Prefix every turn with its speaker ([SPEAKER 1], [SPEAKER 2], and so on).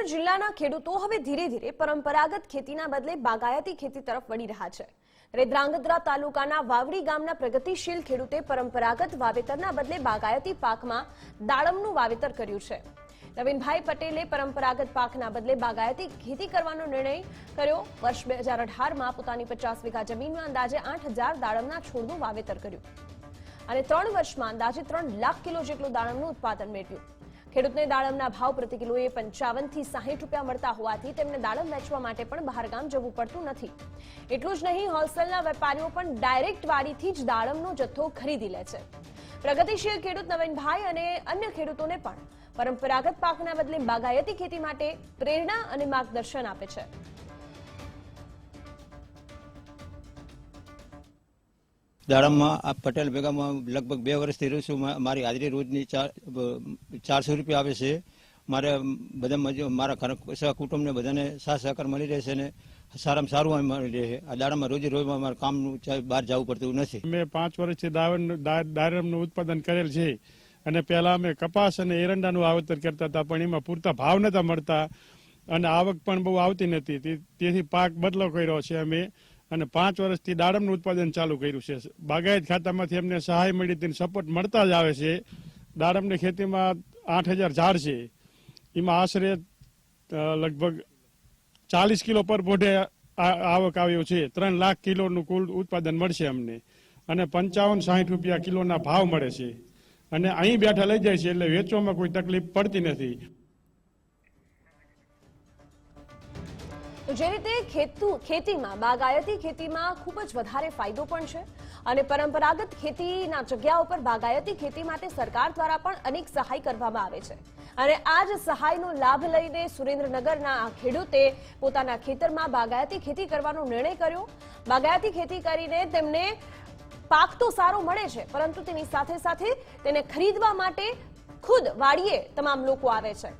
[SPEAKER 1] સુરેન્દ્રનગર જિલ્લાના ખેડૂતો હવે ધીરે ધીરે પરંપરાગત ખેતીના બદલે બાગાયતી ખેતી તરફ વળી રહ્યા છે। ત્યારે ધ્રાંગધ્રા તાલુકાના વાવડી ગામના પ્રગતિશીલ ખેડૂતે પરંપરાગત વાવેતરના બદલે બાગાયતી પાકમાં દાડમનું વાવેતર કર્યું છે। નવીનભાઈ પટેલે પરંપરાગત પાકના બદલે બાગાયતી ખેતી કરવાનો નિર્ણય કર્યો। વર્ષ 2018માં પોતાની 50 વીઘા જમીનમાં અંદાજે 8000 દાડમના છોડનું વાવેતર કર્યું અને 3 વર્ષમાં અંદાજે 3 લાખ કિલો જેટલું દાડમનું ઉત્પાદન મેળવ્યું। ખેડૂતને દાડમના ભાવ પ્રતિ કિલોએ 55 થી 60 રૂપિયા મળતા હોવાથી તેમને દાડમ વેચવા માટે પણ બહારગામ જવું પડતું નથી। એટલું જ નહીં, હોલસેલના વેપારીઓ પણ ડાયરેક્ટ વાડીથી જ દાડમનો જથ્થો ખરીદી લે છે। પ્રગતિશીલ ખેડૂત નવીનભાઈ અને અન્ય ખેડૂતોને પણ પરંપરાગત પાકના બદલે બાગાયતી ખેતી માટે પ્રેરણા અને માર્ગદર્શન આપે છે।
[SPEAKER 2] દાડમમાં આ પટેલ ભેગામાં લગભગ 2 વર્ષથી રહું છું। મારી હાજરી રોજની 400 રૂપિયા આવે છે। મારે બધા મારા સહકુટુંબને બધાને સાથ સહકાર મળી રહે છે અને સારામાં સારું મળી રહે છે। આ દાડમમાં રોજ મારે કામનું બહાર જવું પડતું નથી।
[SPEAKER 3] મેં 5 વર્ષથી દાડમનું ઉત્પાદન કરેલ છે અને પહેલા અમે કપાસ અને એરંડાનું વાવેતર કરતા હતા, પણ એમાં પૂરતા ભાવ નતા મળતા અને આવક પણ બહુ આવતી નથી। તેથી પાક બદલો કર્યો છે અમે અને 5 વર્ષથી દાડમનું ઉત્પાદન ચાલુ કર્યું છે। બાગાયત ખાતામાંથી અમને સહાય મળી હતી, સપોર્ટ મળતા જ આવે છે। દાડમની ખેતીમાં 8000 ઝાડ છે, એમાં આશરે લગભગ 40 કિલો પર બોઢે આવક આવ્યું છે। 3 લાખ કિલોનું કુલ ઉત્પાદન મળશે અમને અને 55-60 રૂપિયા કિલોના ભાવ મળે છે અને અહીં બેઠા લઈ જાય છે, એટલે વેચવામાં કોઈ તકલીફ પડતી નથી।
[SPEAKER 1] તો જે રીતે ખેતીમાં બાગાયતી ખેતીમાં ખૂબ જ વધારે ફાયદો પણ છે અને પરંપરાગત ખેતીના જગ્યા ઉપર બાગાયતી ખેતી માટે સરકાર દ્વારા પણ અનેક સહાય કરવામાં આવે છે અને આ જ સહાયનો લાભ લઈને સુરેન્દ્રનગરના આ ખેડૂતે પોતાના ખેતરમાં બાગાયતી ખેતી કરવાનો નિર્ણય કર્યો। બાગાયતી ખેતી કરીને તેમને પાક તો સારો મળે છે, પરંતુ તેની સાથે સાથે તેને ખરીદવા માટે ખુદ વાડીએ તમામ લોકો આવે છે।